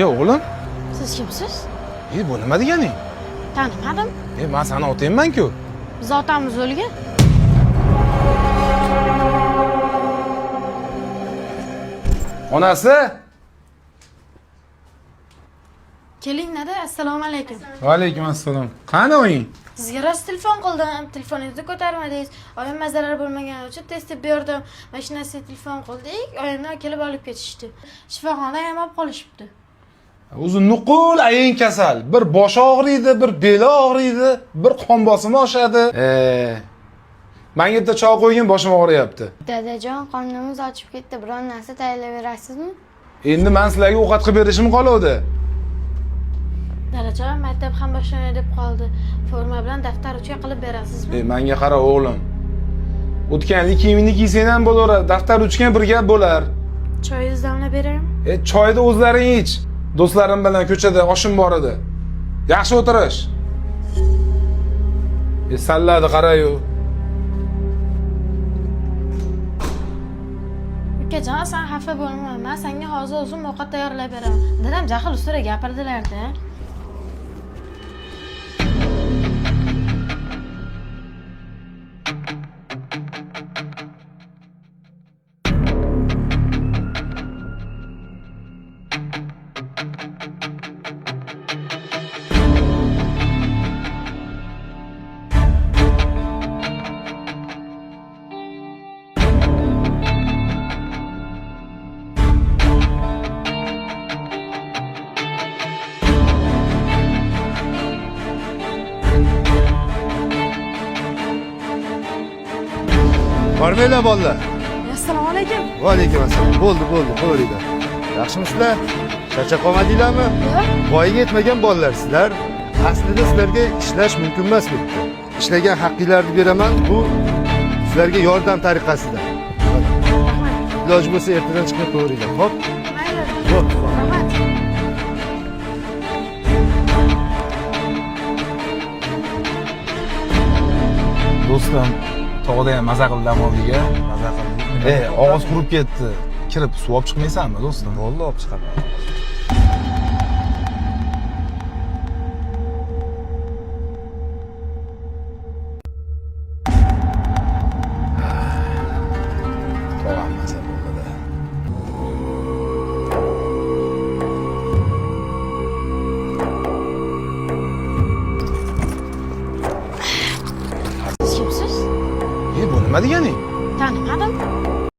o'g'lim. Siz kimsiz? Bu nima deganing? Tanimadim. Men seni otayman-ku. Biz otamiz o'lgan. Onasi? Keling nada, assalomu alaykum. Va alaykum assalom. Qani o'ying? Sizga rost telefon qildim, telefoningizni ko'tarmadingiz. Oyim zarar bo'lmagani uchun test berdim. Mashinasiga telefon qildik, oyimlar kelib olib ketishdi. Shifoxonaga ham olib qolishibdi. O'zi nuqul ayin kasal. Bir bosh og'riydi, bir beli og'riydi, bir qon bosimi oshadi. Menga bitta choy qo'ygin, boshim og'riyapti. Dadajon, qornimiz ochib ketdi. Biron narsa tayyorlaverasizmi? Endi men sizlarga ovqat qilib berishim qoluvdi. Dadajon, maktab ham boshlanadi deb qoldi. Forma bilan daftar uchga qilib berasizmi? Menga qara o'g'lim. O'tganlik kiyimini kiysang ham bo'laveradi, daftar uchgan bir gap bo'lar. Choyingizni damlab beraymi? Choyni o'zlaring ich. Do'stlarim bilan ko'chada oshim bor edi. Yaxshi o'tirish. Salladi qara-yu. Ukajon, sen xafa bo'lma. Men senga hozir o'zim ovqat tayyorlab beraman. Dadam jahl ustida gapirdilar-da. Barmanglar bolalar. Assalomu alaykum. Va alaykum assalom. Bo'ldi, qo'yinglar. Yaxshimisizlar? Charchab qolmadinglarmi? Voyaga yetmagan bolalar sizlar. Aslida sizlarga ishlash mumkin emas bu. Ishlagan haqqinglarni beraman. Bu sizlarga yordam tariqasida. Iloji bo'lsa ertadan chiqib qo'yinglar. Xo'p? Mayli. Xo'p. Rahmat. Do'stim, tog'da ham maza qildi amoliga. Maza qildi. Og'iz qurib ketdi. Kirib suv olib chiqmaysanmi, do'stim? Bo'ldi, olib chiqaman. Tog'am maza bo'ldi. Siz kimsiz? Bu nima deganing? Tanimadim.